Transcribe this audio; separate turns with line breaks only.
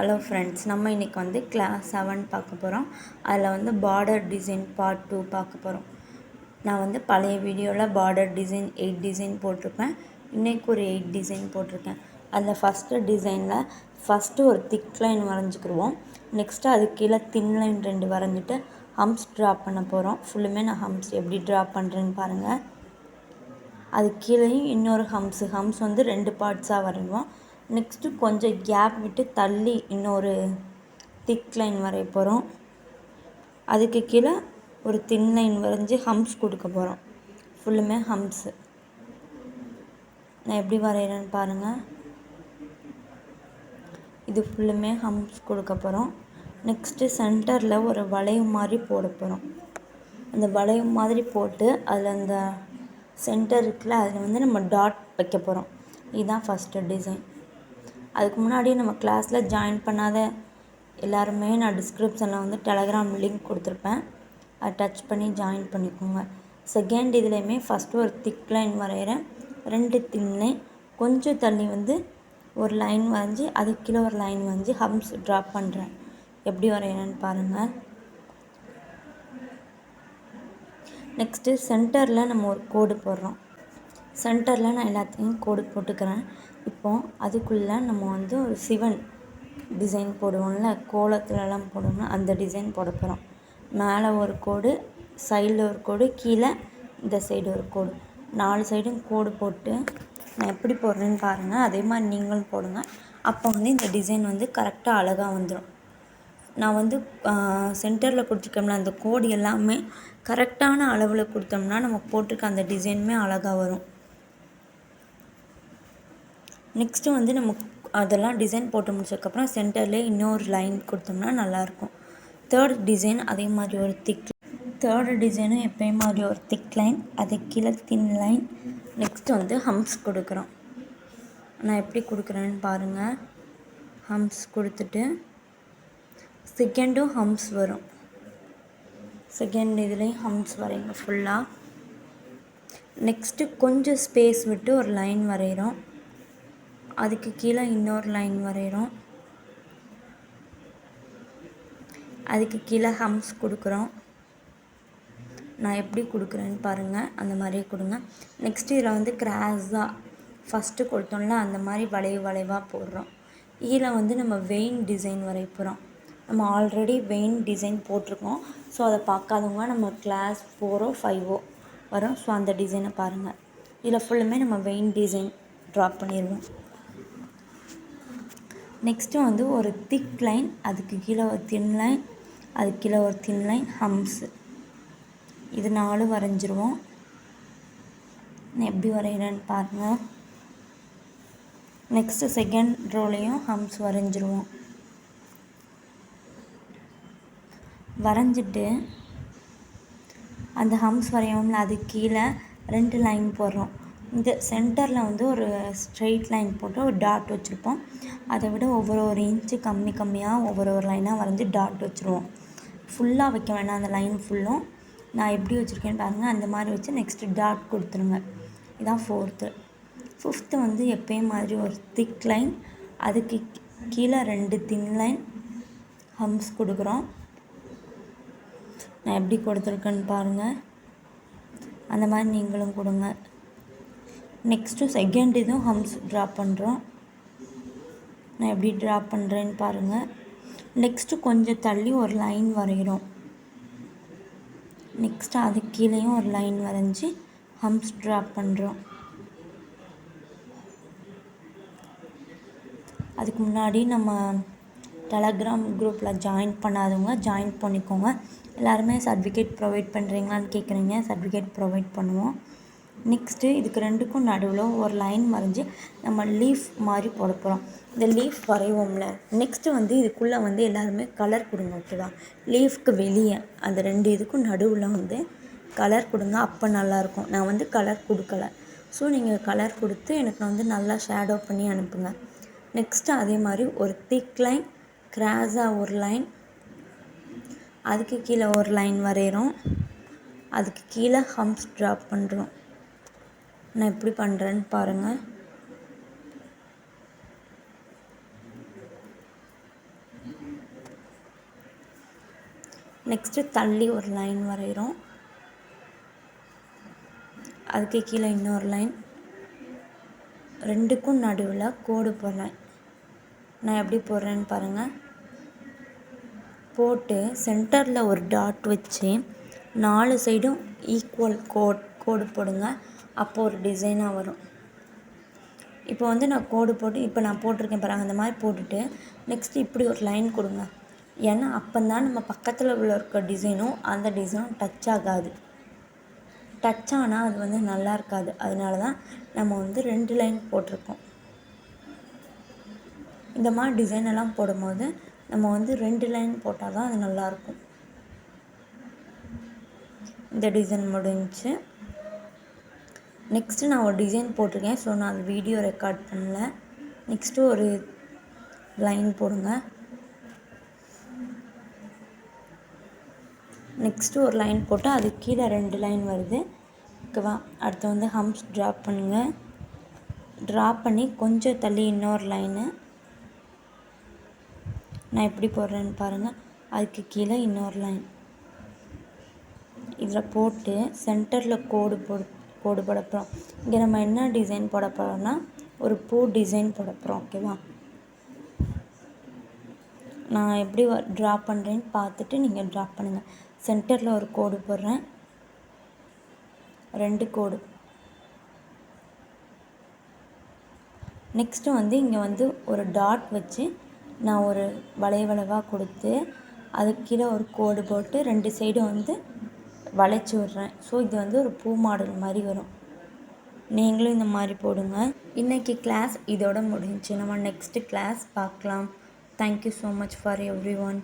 Hello friends, நம்ம இன்றைக்கி வந்து கிளாஸ் 7 பார்க்க போகிறோம். அதில் வந்து பார்டர் டிசைன் பார்ட் 2 பார்க்க போகிறோம். நான் வந்து பழைய வீடியோவில் பார்டர் டிசைன் 8 டிசைன் போட்டிருப்பேன். இன்றைக்கி ஒரு 8 டிசைன் போட்டிருக்கேன். அதில் ஃபஸ்ட்டு டிசைனில் ஃபஸ்ட்டு ஒரு திக் லைன் வரைஞ்சிக்கிடுவோம். நெக்ஸ்ட்டு அதுக்கு கீழே தின் லைன் 2 வரைஞ்சிட்டு ஹம்ஸ் ட்ரா பண்ண போகிறோம். ஃபுல்லுமே நான் ஹம்ஸ் எப்படி ட்ரா பண்ணுறேன்னு பாருங்கள். அதுக்கு கீழேயும் இன்னொரு ஹம்ஸ் வந்து 2 பார்ட்ஸாக வரைவோம். நெக்ஸ்ட்டு கொஞ்சம் கேப் விட்டு தள்ளி இன்னொரு திக் லைன் வரைய போகிறோம். அதுக்கு கீழே ஒரு தின் லைன் வரைஞ்சி ஹம்ஸ் கொடுக்க போகிறோம். ஃபுல்லுமே ஹம்ஸு. நான் எப்படி வரைகிறேன்னு பாருங்கள். இது ஃபுல்லுமே ஹம்ஸ் கொடுக்க போகிறோம். நெக்ஸ்ட்டு சென்டரில் ஒரு வளைவு மாதிரி போட போகிறோம். அந்த வளைவு மாதிரி போட்டு அதில் அந்த சென்டர் இருக்குல்ல, அதில் வந்து நம்ம டாட் வைக்க போகிறோம். இதுதான் ஃபஸ்ட்டு டிசைன். அதுக்கு முன்னாடி நம்ம கிளாஸில் ஜாயின் பண்ணாத எல்லாருமே நான் டிஸ்கிரிப்ஷனில் வந்து டெலகிராம் லிங்க் கொடுத்துருப்பேன். அதை டச் பண்ணி ஜாயின் பண்ணிக்கோங்க. செகண்ட் இதுலேயுமே ஃபஸ்ட்டு ஒரு திக் லைன் வரைகிறேன், 2 தின் லைன், கொஞ்சம் தள்ளி வந்து ஒரு லைன் வரைஞ்சி அதுக்கு கீழே ஒரு லைன் வரைஞ்சி ஹம்ஸ் ட்ரா பண்ணுறேன். எப்படி வரைகிறேன்னு பாருங்கள். நெக்ஸ்ட்டு சென்டரில் நம்ம ஒரு கோடு போடுறோம். சென்டரில் நான் எல்லாத்தையும் கோடு போட்டுக்கிறேன். இப்போது அதுக்குள்ளே நம்ம வந்து ஒரு சிவன் டிசைன் போடுவோம்ல, கோலத்துலலாம் போடுவோம்ல, அந்த டிசைன் போட போகிறோம். மேலே ஒரு கோடு, சைடில் ஒரு கோடு, கீழே இந்த சைடு ஒரு கோடு, 4 சைடும் கோடு போட்டு நான் எப்படி போடுறேன்னு பாருங்கள். அதே மாதிரி நீங்களும் போடுங்க. அப்போ வந்து இந்த டிசைன் வந்து கரெக்டாக அழகாக வந்துடும். நான் வந்து சென்டரில் கொடுத்துருக்கோம்ல, அந்த கோடு எல்லாமே கரெக்டான அளவில் கொடுத்தோம்னா நம்ம போட்டிருக்க அந்த டிசைனுமே அழகாக வரும். நெக்ஸ்ட்டு வந்து நம்ம அதெல்லாம் டிசைன் போட்டு முடிச்சதுக்கப்புறம் சென்டர்லேயே இன்னொரு லைன் கொடுத்தோம்னா நல்லாயிருக்கும். தேர்ட் டிசைன் அதே மாதிரி ஒரு தேர்டு டிசைனும் எப்பயும் மாதிரி ஒரு திக் லைன், அதுக்கு கீழே தின் லைன். நெக்ஸ்ட்டு வந்து ஹம்ஸ் கொடுக்குறோம். நான் எப்படி கொடுக்குறேன்னு பாருங்கள். ஹம்ஸ் கொடுத்துட்டு செகண்டும் ஹம்ஸ் வரும். செகண்ட் இதுலேயும் ஹம்ஸ் வரைங்க ஃபுல்லாக. நெக்ஸ்ட்டு கொஞ்சம் ஸ்பேஸ் விட்டு ஒரு லைன் வரைகிறோம். அதுக்கு கீழே இன்னொரு லைன் வரைகிறோம். அதுக்கு கீழே ஹம்ஸ் கொடுக்குறோம். நான் எப்படி கொடுக்குறேன்னு பாருங்கள். அந்த மாதிரியே கொடுங்க. நெக்ஸ்ட்டு இதில் வந்து கிராஸாக ஃபஸ்ட்டு கொடுத்தோம்ல, அந்த மாதிரி வளைவாக போடுறோம். இதில் வந்து நம்ம வெயின் டிசைன் வரைய போகிறோம். நம்ம ஆல்ரெடி வெயின் டிசைன் போட்டிருக்கோம். ஸோ அதை பார்க்காதவங்க நம்ம கிளாஸ் 4ஓ 5ஓ வரும். ஸோ அந்த டிசைனை பாருங்கள். இதில் ஃபுல்லுமே நம்ம வெயின் டிசைன் ட்ரா பண்ணிடுவோம். நெக்ஸ்ட்டு வந்து ஒரு திக் லைன், அதுக்கு கீழே ஒரு தின் லைன், அதுக்கு கீழே ஒரு தின் லைன், ஹம்ஸு. இது 4 வரைஞ்சிருவோம். நான் எப்படி வரைகிறேன்னு பாருங்கள். நெக்ஸ்ட்டு செகண்ட் ரோலையும் ஹம்ஸ் வரைஞ்சிருவோம். வரைஞ்சிட்டு அந்த ஹம்ஸ் வரையோம்ல, அதுக்கு கீழே 2 லைன் போடுறோம். இந்த சென்டரில் வந்து ஒரு ஸ்ட்ரெயிட் லைன் போட்டு ஒரு டாட் வச்சுருப்போம். அதை விட ஒரு இன்ச்சு கம்மியாக ஒவ்வொரு லைனாக வரைஞ்சி டாட் வச்சுருவோம். ஃபுல்லாக வைக்க வேண்டாம், அந்த லைன் ஃபுல்லும். நான் எப்படி வச்சுருக்கேன்னு பாருங்கள். அந்த மாதிரி வச்சு நெக்ஸ்ட்டு டாட் கொடுத்துருங்க. இதான் 4த்து. 5த்து வந்து எப்பயும் மாதிரி ஒரு திக் லைன், அதுக்கு கீழே 2 தின் லைன், ஹம்ஸ் கொடுக்குறோம். நான் எப்படி கொடுத்துருக்கேன்னு பாருங்கள். அந்த மாதிரி நீங்களும் கொடுங்க. நெக்ஸ்ட்டு செகண்ட் இதுவும் ஹம்ஸ் ட்ரா பண்ணுறோம். நான் எப்படி ட்ரா பண்ணுறேன்னு பாருங்கள். நெக்ஸ்ட்டு கொஞ்சம் தள்ளி ஒரு லைன் வரைகிறோம். நெக்ஸ்ட்டு அதுக்கு கீழேயும் ஒரு லைன் வரைஞ்சி ஹம்ஸ் ட்ரா பண்ணுறோம். அதுக்கு முன்னாடி நம்ம டெலகிராம் குரூப்பில் ஜாயின் பண்ணாதவங்க ஜாயின் பண்ணிக்கோங்க. எல்லாருமே சர்டிஃபிகேட் ப்ரொவைட் பண்ணுறீங்களான்னு கேட்குறீங்க. சர்டிஃபிகேட் ப்ரொவைட் பண்ணுவோம். நெக்ஸ்ட்டு இதுக்கு 2க்கும் நடுவில் ஒரு லைன் வரைஞ்சி நம்ம லீஃப் மாதிரி போட போகிறோம். இந்த லீஃப் வரைவோம்ல, நெக்ஸ்ட்டு வந்து இதுக்குள்ளே வந்து எல்லாருமே கலர் கொடுங்க. ஓகேவா? லீஃப்க்கு வெளியே அந்த 2 இதுக்கும் நடுவில் வந்து கலர் கொடுங்க. அப்போ நல்லாயிருக்கும். நான் வந்து கலர் கொடுக்கல. ஸோ நீங்கள் கலர் கொடுத்து எனக்கு வந்து நல்லா ஷேடோ பண்ணி அனுப்புங்க. நெக்ஸ்ட்டு அதே மாதிரி ஒரு திக் லைன், கிராஸாக ஒரு லைன், அதுக்கு கீழே ஒரு லைன் வரைகிறோம். அதுக்கு கீழே ஹம்ஸ் ட்ரா பண்ணுறோம். நான் எப்படி பண்ணுறேன்னு பாருங்கள். நெக்ஸ்ட்டு தள்ளி ஒரு லைன் வரைகிறோம். அதுக்கு கீழே இன்னொரு லைன், ரெண்டுக்கும் நடுவில் கோடு போடுறேன். நான் எப்படி போடுறேன்னு பாருங்கள். போட்டு சென்டரில் ஒரு டாட் வச்சு 4 சைடும் ஈக்குவல் கோடு போடுங்க. அப்போது ஒரு டிசைனாக வரும். இப்போ வந்து நான் கோடு போட்டு இப்போ நான் போட்டிருக்கேன் பாருங்கள். அந்த மாதிரி போட்டுட்டு நெக்ஸ்ட்டு இப்படி ஒரு லைன் கொடுங்க. ஏன்னா அப்போ தான் நம்ம பக்கத்தில் இருக்க டிசைனும் அந்த டிசைனும் டச் ஆகாது. டச் ஆனால் அது வந்து நல்லா இருக்காது. அதனால தான் நம்ம வந்து 2 லைன் போட்டிருக்கோம். இந்த மாதிரி டிசைன் எல்லாம் போடும்போது நம்ம வந்து 2 லைன் போட்டால் தான் அது நல்லாயிருக்கும். இந்த டிசைன் முடிஞ்சிச்சு. நெக்ஸ்ட்டு நான் ஒரு டிசைன் போட்டிருக்கேன். ஸோ நான் அது வீடியோ ரெக்கார்ட் பண்ணல. நெக்ஸ்ட்டு ஒரு லைன் போடுங்க. நெக்ஸ்ட்டு ஒரு லைன் போட்டு அது கீழே 2 லைன் வருது. ஓகேவா? அடுத்து வந்து ஹம்ப்ஸ் ட்ராப் பண்ணுங்கள். ட்ராப் பண்ணி கொஞ்சம் தள்ளி இன்னொரு லைனு. நான் எப்படி போடுறேன்னு பாருங்கள். அதுக்கு கீழே இன்னொரு லைன். இதில் போட்டு சென்டரில் கோடு போட போகிறோம். இங்கே நம்ம என்ன டிசைன் போட போகிறோம்னா ஒரு பூ டிசைன் போட போகிறோம். ஓகேவா? நான் எப்படி ட்ரா பண்ணுறேன்னு பார்த்துட்டு நீங்கள் ட்ரா பண்ணுங்கள். சென்டரில் ஒரு கோடு போடுறேன், 2 கோடு. நெக்ஸ்ட்டு வந்து இங்கே வந்து ஒரு டாட் வச்சு நான் ஒரு வளைவாக கொடுத்து அதுக்கு கீழே ஒரு கோடு போட்டு 2 சைடும் வந்து வளைச்சி விட்றேன். ஸோ இது வந்து ஒரு பூ மாடல் மாதிரி வரும். நீங்களும் இந்த மாதிரி போடுங்க. இன்றைக்கி கிளாஸ் இதோட முடிஞ்சிச்சு. நம்ம நெக்ஸ்ட்டு கிளாஸ் பார்க்கலாம். Thank you so much for every one.